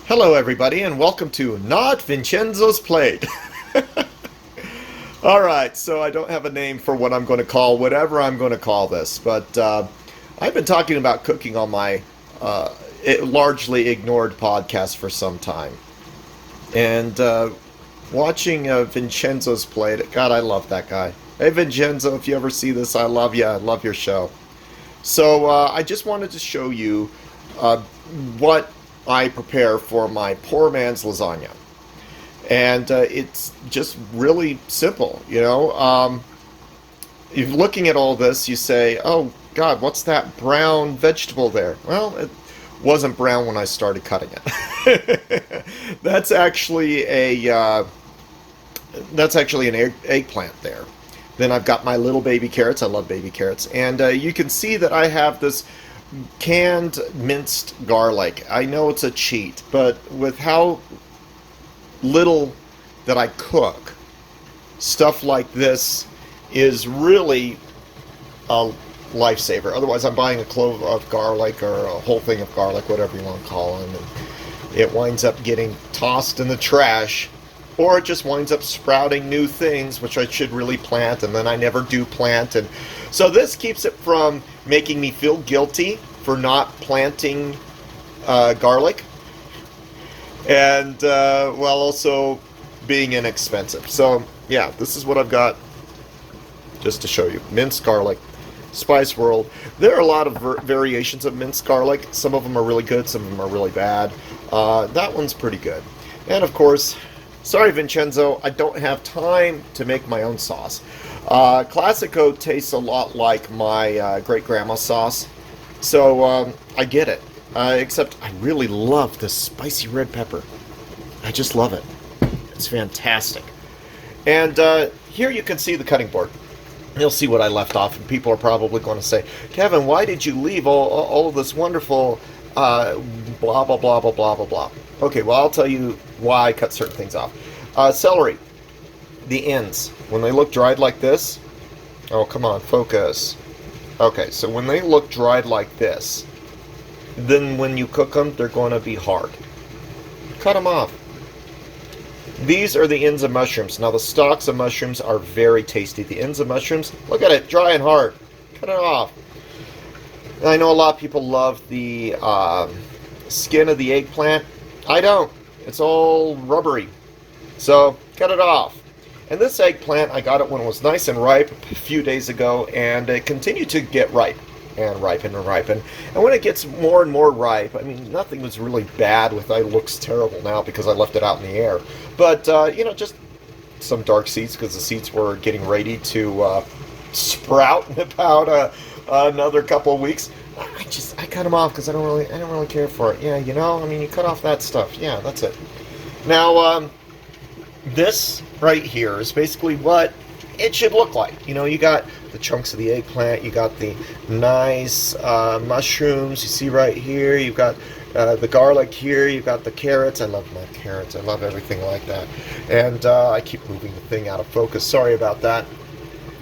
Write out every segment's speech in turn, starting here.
Hello, everybody, and welcome to Not Vincenzo's Plate. All right, so I don't have a name for what I'm going to call whatever I'm going to call this, but I've been talking about cooking on my largely ignored podcast for some time. And watching Vincenzo's Plate, God, I love that guy. Hey, Vincenzo, if you ever see this, I love you. I love your show. So I just wanted to show you what I prepare for my poor man's lasagna. And it's just really simple, you know. If looking at all this, you say, oh, God, what's that brown vegetable there? Well, it wasn't brown when I started cutting it. That's actually an eggplant there. Then I've got my little baby carrots. I love baby carrots. And you can see that I have this canned minced garlic. I know it's a cheat, but with how little that I cook, stuff like this is really a lifesaver. Otherwise, I'm buying a clove of garlic or a whole thing of garlic, whatever you want to call them, and it winds up getting tossed in the trash, or it just winds up sprouting new things, which I should really plant, and then I never do plant. And so this keeps it from making me feel guilty for not planting garlic, and while also being inexpensive. So yeah, this is what I've got just to show you. Minced garlic, Spice World. There are a lot of variations of minced garlic. Some of them are really good, some of them are really bad. That one's pretty good. And of course, sorry, Vincenzo, I don't have time to make my own sauce. Classico tastes a lot like my great-grandma's sauce, so I get it. Except I really love this spicy red pepper. I just love it. It's fantastic. And here you can see the cutting board. You'll see what I left off, and people are probably going to say, Kevin, why did you leave all of this wonderful blah, blah, blah, blah, blah, blah, blah. Okay, well, I'll tell you why I cut certain things off. Celery, the ends, when they look dried like this, oh, come on, focus. Okay, so when they look dried like this, then when you cook them, they're going to be hard. Cut them off. These are the ends of mushrooms. Now, the stalks of mushrooms are very tasty. The ends of mushrooms, look at it, dry and hard. Cut it off. And I know a lot of people love the skin of the eggplant. I don't. It's all rubbery. So, cut it off. And this eggplant, I got it when it was nice and ripe a few days ago, and it continued to get ripe and ripen and ripen. And when it gets more and more ripe, I mean, nothing was really bad with it. It looks terrible now because I left it out in the air. But, you know, just some dark seeds because the seeds were getting ready to sprout in about another couple of weeks. I cut them off because I don't really care for it. Yeah, you know, I mean, you cut off that stuff. Yeah, that's it. Now, this right here is basically what it should look like. You know, you got the chunks of the eggplant, you got the nice mushrooms, you see right here, you've got the garlic here, you've got the carrots. I love my carrots, I love everything like that. And I keep moving the thing out of focus, sorry about that.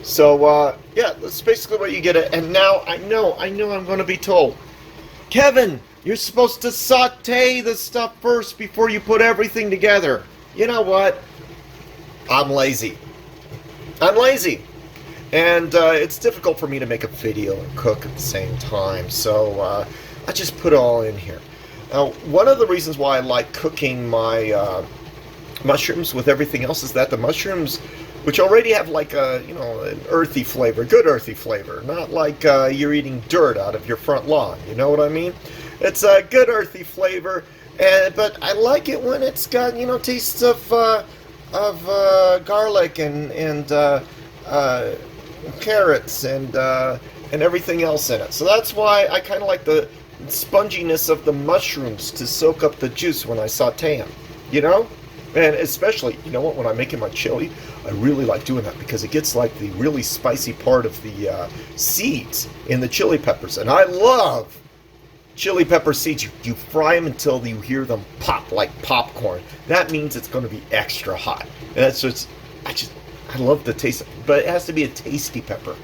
So, yeah, that's basically what you get. And now, I know I'm going to be told, Kevin, you're supposed to saute the stuff first before you put everything together. You know what? I'm lazy. And it's difficult for me to make a video and cook at the same time, so I just put it all in here. Now, one of the reasons why I like cooking my mushrooms with everything else is that the mushrooms, which already have like a, you know, an earthy flavor, good earthy flavor, not like you're eating dirt out of your front lawn, you know what I mean? It's a good earthy flavor, but I like it when it's got, you know, tastes of garlic and carrots and everything else in it. So that's why I kind of like the sponginess of the mushrooms to soak up the juice when I saute them, you know? And especially, you know what, when I'm making my chili, I really like doing that because it gets like the really spicy part of the seeds in the chili peppers. And I love chili pepper seeds. You fry them until you hear them pop like popcorn. That means it's going to be extra hot. And that's just, I love the taste of it, but it has to be a tasty pepper.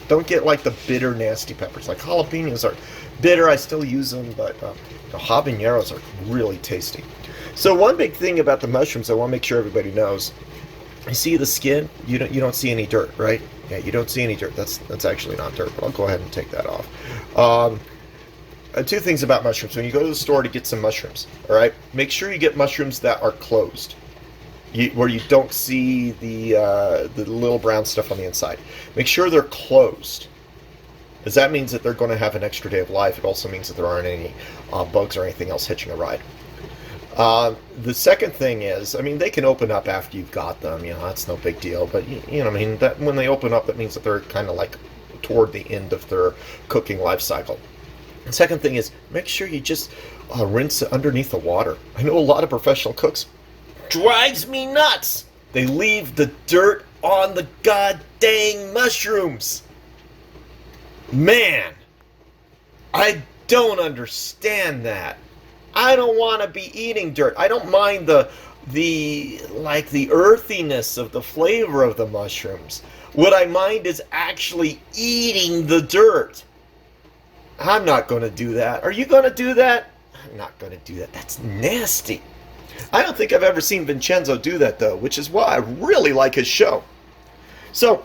Don't get like the bitter, nasty peppers. Like jalapenos are bitter. I still use them, but habaneros are really tasty. So one big thing about the mushrooms I want to make sure everybody knows, you see the skin, you don't see any dirt, right? Yeah, you don't see any dirt. That's actually not dirt, but I'll go ahead and take that off. Two things about mushrooms. When you go to the store to get some mushrooms, all right, make sure you get mushrooms that are closed, where you don't see the little brown stuff on the inside. Make sure they're closed, because that means that they're going to have an extra day of life. It also means that there aren't any bugs or anything else hitching a ride. The second thing is, I mean, they can open up after you've got them. That's no big deal. But you know, I mean, that when they open up, that means that they're kind of like toward the end of their cooking life cycle. The second thing is, make sure you just rinse it underneath the water. I know a lot of professional cooks. Drives me nuts. They leave the dirt on the god dang mushrooms. Man, I don't understand that. I don't want to be eating dirt. I don't mind the earthiness of the flavor of the mushrooms. What I mind is actually eating the dirt. I'm not going to do that. Are you going to do that? I'm not going to do that. That's nasty. I don't think I've ever seen Vincenzo do that, though, which is why I really like his show. So,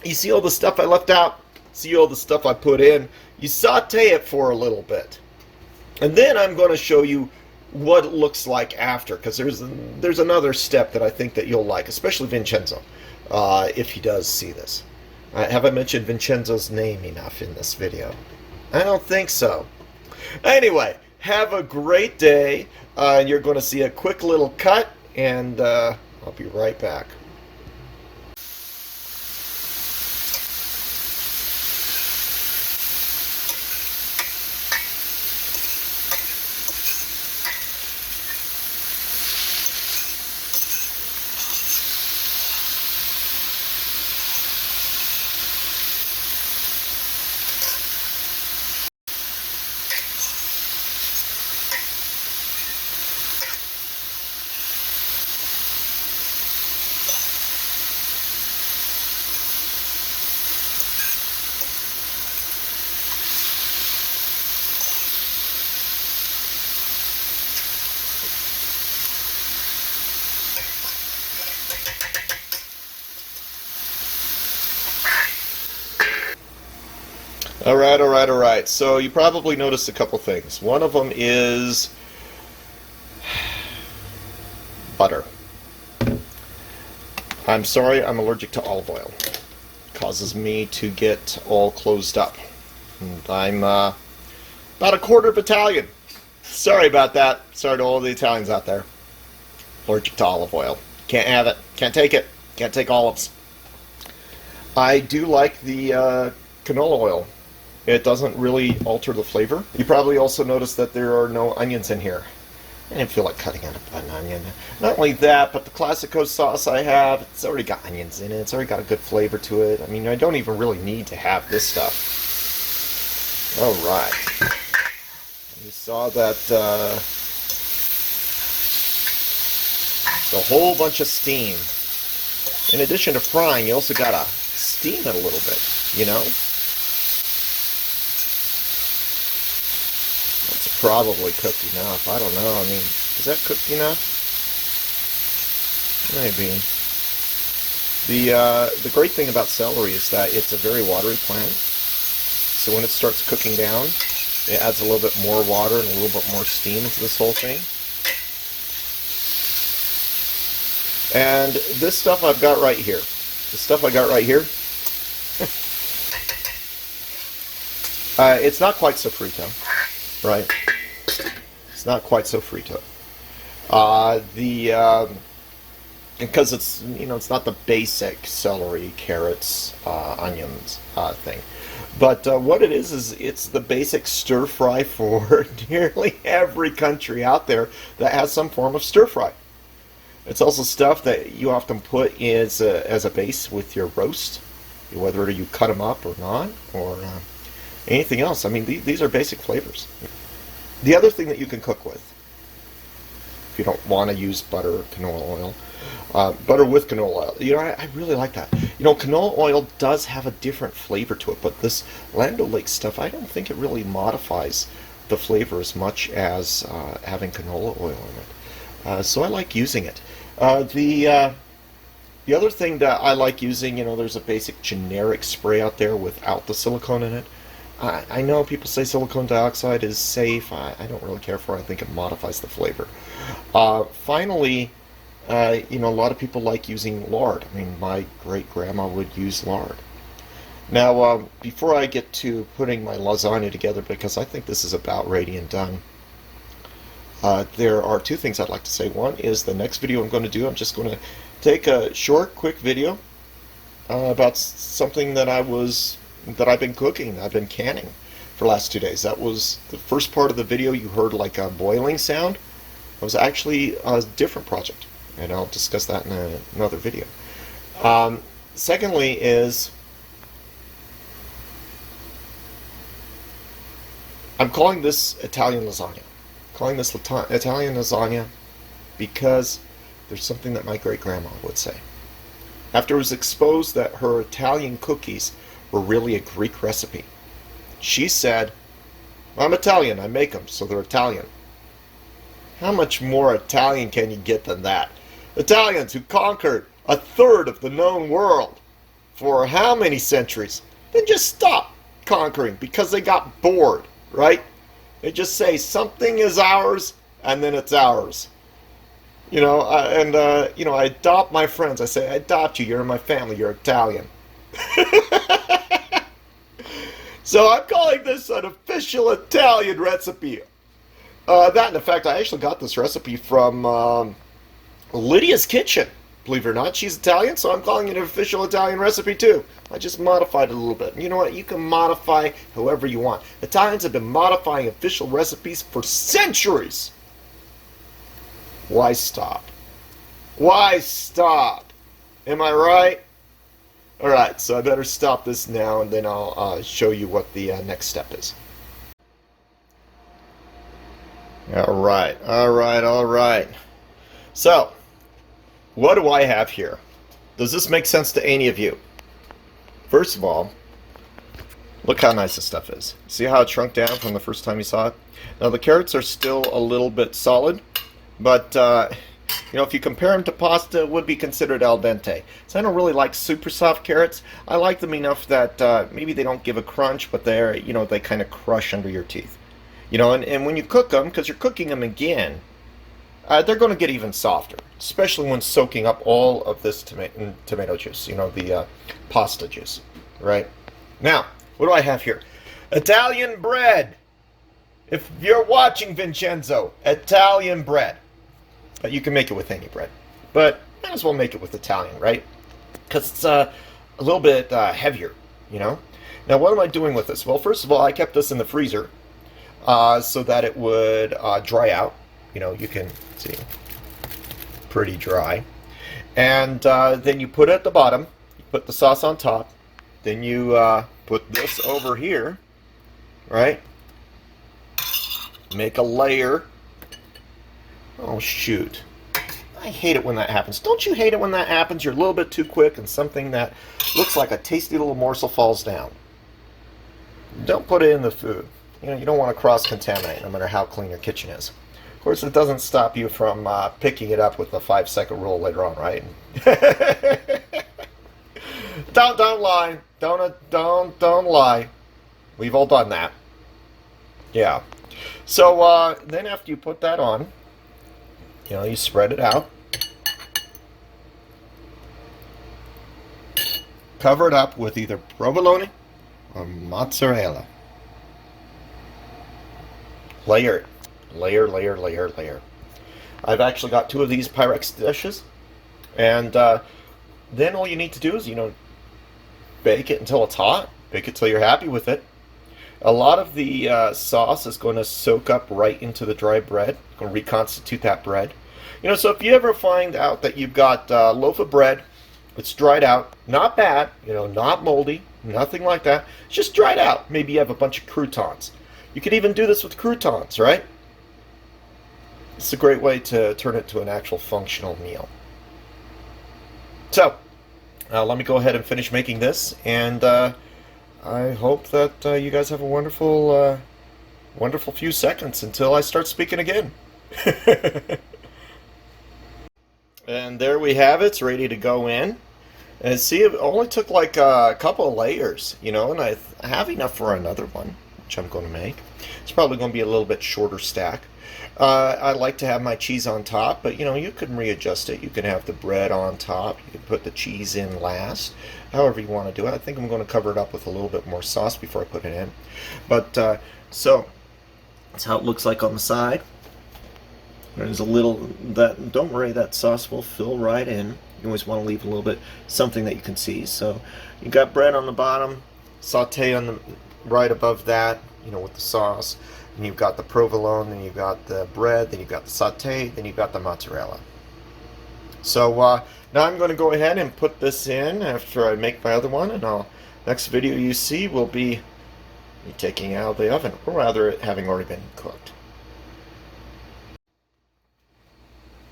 you see all the stuff I left out? See all the stuff I put in? You saute it for a little bit. And then I'm going to show you what it looks like after, because there's another step that I think that you'll like, especially Vincenzo, if he does see this. Have I mentioned Vincenzo's name enough in this video? I don't think so. Anyway, have a great day. You're going to see a quick little cut, and I'll be right back. All right. So you probably noticed a couple things. One of them is butter. I'm sorry, I'm allergic to olive oil. It causes me to get all closed up. And I'm about a quarter of Italian. Sorry about that. Sorry to all the Italians out there. Allergic to olive oil. Can't have it. Can't take it. Can't take olives. I do like the canola oil. It doesn't really alter the flavor. You probably also noticed that there are no onions in here. I didn't feel like cutting out an onion. Not only that, but the Classico sauce I have, it's already got onions in it. It's already got a good flavor to it. I mean, I don't even really need to have this stuff. All right. You saw that it's a whole bunch of steam. In addition to frying, you also gotta steam it a little bit, you know? That's probably cooked enough. I don't know. I mean, is that cooked enough? Maybe. The great thing about celery is that it's a very watery plant. So when it starts cooking down, it adds a little bit more water and a little bit more steam into this whole thing. And this stuff I've got right here. The stuff I got right here. It's not quite so frito, right? It's not quite so frito. Because it's, you know, it's not the basic celery, carrots, onions thing. But what it is it's the basic stir fry for nearly every country out there that has some form of stir fry. It's also stuff that you often put as a base with your roast, whether you cut them up or not, or anything else. I mean, these are basic flavors. The other thing that you can cook with, if you don't want to use butter or canola oil, butter with canola oil. You know, I really like that. You know, canola oil does have a different flavor to it, but this Land O'Lakes stuff, I don't think it really modifies the flavor as much as having canola oil in it. So I like using it. The other thing that I like using, there's a basic generic spray out there without the silicone in it. I know people say silicone dioxide is safe. I don't really care for it. I think it modifies the flavor. Finally, a lot of people like using lard. I mean, my great grandma would use lard. Now, before I get to putting my lasagna together, because I think this is about ready and done, there are two things I'd like to say. One is the next video I'm going to do, I'm just going to take a short, quick video about something that I've been cooking, I've been canning for the last 2 days. That was the first part of the video. You heard like a boiling sound. It was actually a different project, and I'll discuss that in another video. Secondly is I'm calling this Italian lasagna. Calling this Italian lasagna because there's something that my great-grandma would say. After it was exposed that her Italian cookies were really a Greek recipe, she said, I'm Italian, I make them, so they're Italian. How much more Italian can you get than that? Italians who conquered a third of the known world for how many centuries, then just stop conquering because they got bored, right? They just say something is ours and then it's ours. I adopt my friends. I say, I adopt you. You're in my family. You're Italian. So I'm calling this an official Italian recipe. In fact, I actually got this recipe from Lydia's Kitchen. Believe it or not, she's Italian, so I'm calling it an official Italian recipe too. I just modified it a little bit. And you know what? You can modify however you want. Italians have been modifying official recipes for centuries. Why stop? Why stop? Am I right? Alright, so I better stop this now, and then I'll show you what the next step is. Alright. So, what do I have here? Does this make sense to any of you? First of all, look how nice this stuff is. See how it shrunk down from the first time you saw it? Now the carrots are still a little bit solid, but if you compare them to pasta, it would be considered al dente. So I don't really like super soft carrots. I like them enough that maybe they don't give a crunch, but they kind of crush under your teeth. And when you cook them, because you're cooking them again, they're going to get even softer, especially when soaking up all of this tomato juice, the pasta juice, right? Now, what do I have here? Italian bread. If you're watching, Vincenzo, Italian bread. You can make it with any bread, but might as well make it with Italian, right? Because it's a little bit heavier, Now, what am I doing with this? Well, first of all, I kept this in the freezer so that it would dry out. You can see, pretty dry. And then you put it at the bottom, you put the sauce on top, then you put this over here, right? Make a layer. Oh, shoot. I hate it when that happens. Don't you hate it when that happens? You're a little bit too quick and something that looks like a tasty little morsel falls down. Don't put it in the food. You don't want to cross-contaminate no matter how clean your kitchen is. Of course, it doesn't stop you from picking it up with the 5-second rule later on, right? Don't lie. Don't lie. We've all done that. Yeah. So then after you put that on, you spread it out. Cover it up with either provolone or mozzarella. Layer it. Layer. I've actually got 2 of these Pyrex dishes. And then all you need to do is, bake it until it's hot. Bake it till you're happy with it. A lot of the sauce is going to soak up right into the dry bread. It's going to reconstitute that bread. So if you ever find out that you've got a loaf of bread, it's dried out, not bad, not moldy, nothing like that. It's just dried out. Maybe you have a bunch of croutons. You could even do this with croutons, right? It's a great way to turn it to an actual functional meal. So, let me go ahead and finish making this, and I hope that you guys have a wonderful few seconds until I start speaking again. And there we have it. It's ready to go in. And see, it only took like a couple of layers, and I have enough for another one, which I'm going to make. It's probably going to be a little bit shorter stack. I like to have my cheese on top, but you can readjust it. You can have the bread on top. You can put the cheese in last, however you want to do it. I think I'm going to cover it up with a little bit more sauce before I put it in. But so that's how it looks like on the side. There's a little that. Don't worry, that sauce will fill right in. You always want to leave a little bit something that you can see. So you got bread on the bottom, saute on the right above that, with the sauce. And you've got the provolone, then you've got the bread, then you've got the saute, then you've got the mozzarella. So now I'm going to go ahead and put this in after I make my other one, and next video you see will be me taking it out of the oven, or rather it having already been cooked.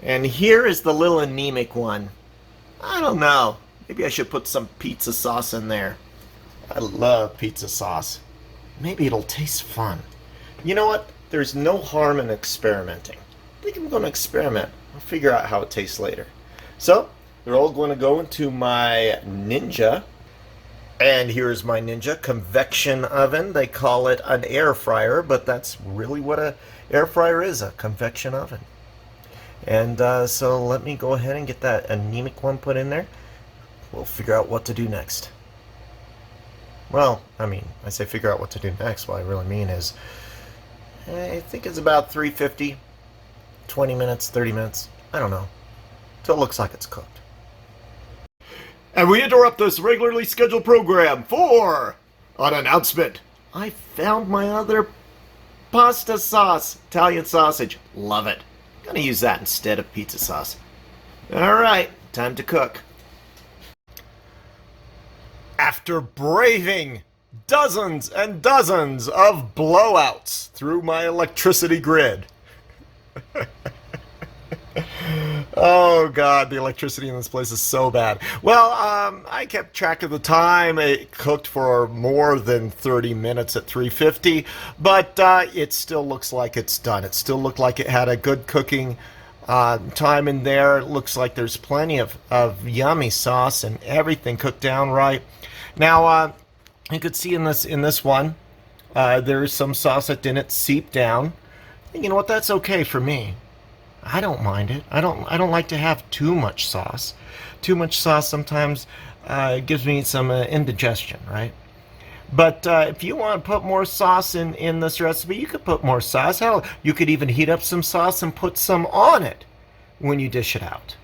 And here is the little anemic one. I don't know. Maybe I should put some pizza sauce in there. I love pizza sauce. Maybe it'll taste fun. You know what? There's no harm in experimenting. I think I'm going to experiment. I'll figure out how it tastes later. So, they're all going to go into my Ninja. And here's my Ninja convection oven. They call it an air fryer, but that's really what an air fryer is, a convection oven. And so let me go ahead and get that anemic one put in there. We'll figure out what to do next. Well, I say figure out what to do next. What I really mean is, I think it's about 350, 20 minutes, 30 minutes. I don't know. Till it looks like it's cooked. And we interrupt this regularly scheduled program for an announcement. I found my other pasta sauce, Italian sausage. Love it. Gonna use that instead of pizza sauce. Alright, time to cook. After braving dozens and dozens of blowouts through my electricity grid. Oh god, the electricity in this place is so bad. Well, I kept track of the time. It cooked for more than 30 minutes at 350, but it still looks like it's done. It still looked like it had a good cooking time in there. It looks like there's plenty of yummy sauce and everything cooked down right. Now, you could see in this one, there's some sauce that didn't seep down. And you know what? That's okay for me. I don't mind it. I don't like to have too much sauce. Too much sauce sometimes gives me some indigestion, right? But if you want to put more sauce in this recipe, you could put more sauce. Hell, you could even heat up some sauce and put some on it when you dish it out.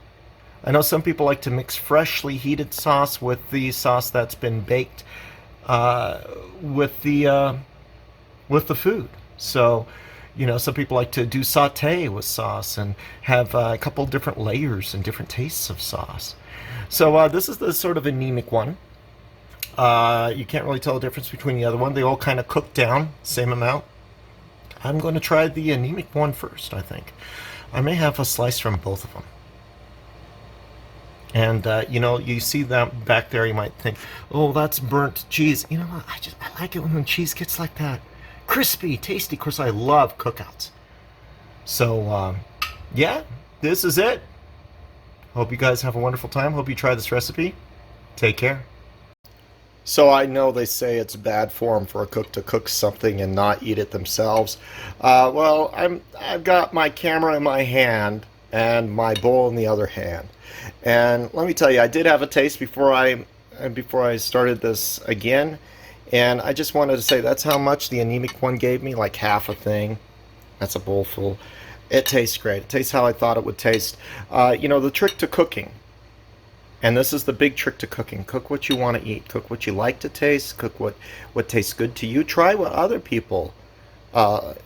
I know some people like to mix freshly heated sauce with the sauce that's been baked with the food. So, some people like to do saute with sauce and have a couple different layers and different tastes of sauce. So this is the sort of anemic one. You can't really tell the difference between the other one. They all kind of cook down, same amount. I'm going to try the anemic one first, I think. I may have a slice from both of them. And, you see that back there, you might think, oh, that's burnt cheese. You know what? I like it when the cheese gets like that. Crispy, tasty. Of course, I love cookouts. So, yeah, this is it. Hope you guys have a wonderful time. Hope you try this recipe. Take care. So I know they say it's bad form for a cook to cook something and not eat it themselves. Well, I've got my camera in my hand and my bowl in the other hand. And let me tell you, I did have a taste before I started this again. And I just wanted to say that's how much the anemic one gave me, like half a thing. That's a bowl full. It tastes great. It tastes how I thought it would taste. The trick to cooking, and this is the big trick to cooking, cook what you want to eat. Cook what you like to taste. Cook what tastes good to you. Try what other people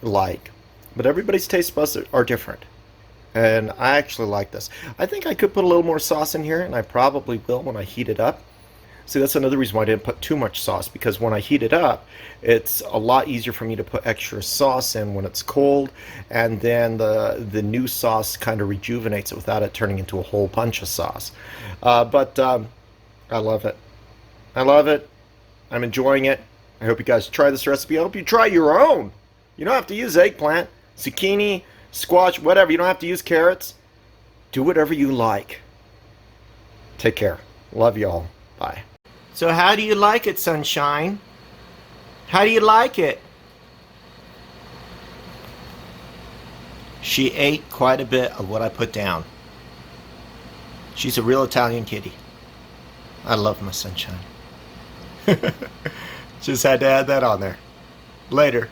like. But everybody's taste buds are different. And I actually like this. I think I could put a little more sauce in here, and I probably will when I heat it up. See, that's another reason why I didn't put too much sauce, because when I heat it up, it's a lot easier for me to put extra sauce in when it's cold, and then the new sauce kind of rejuvenates it without it turning into a whole bunch of sauce. But I love it. I love it. I'm enjoying it. I hope you guys try this recipe. I hope you try your own. You don't have to use eggplant, zucchini, squash, whatever. You don't have to use carrots. Do whatever you like. Take care. Love y'all. Bye. So how do you like it, Sunshine? How do you like it? She ate quite a bit of what I put down. She's a real Italian kitty. I love my Sunshine. Just had to add that on there. Later.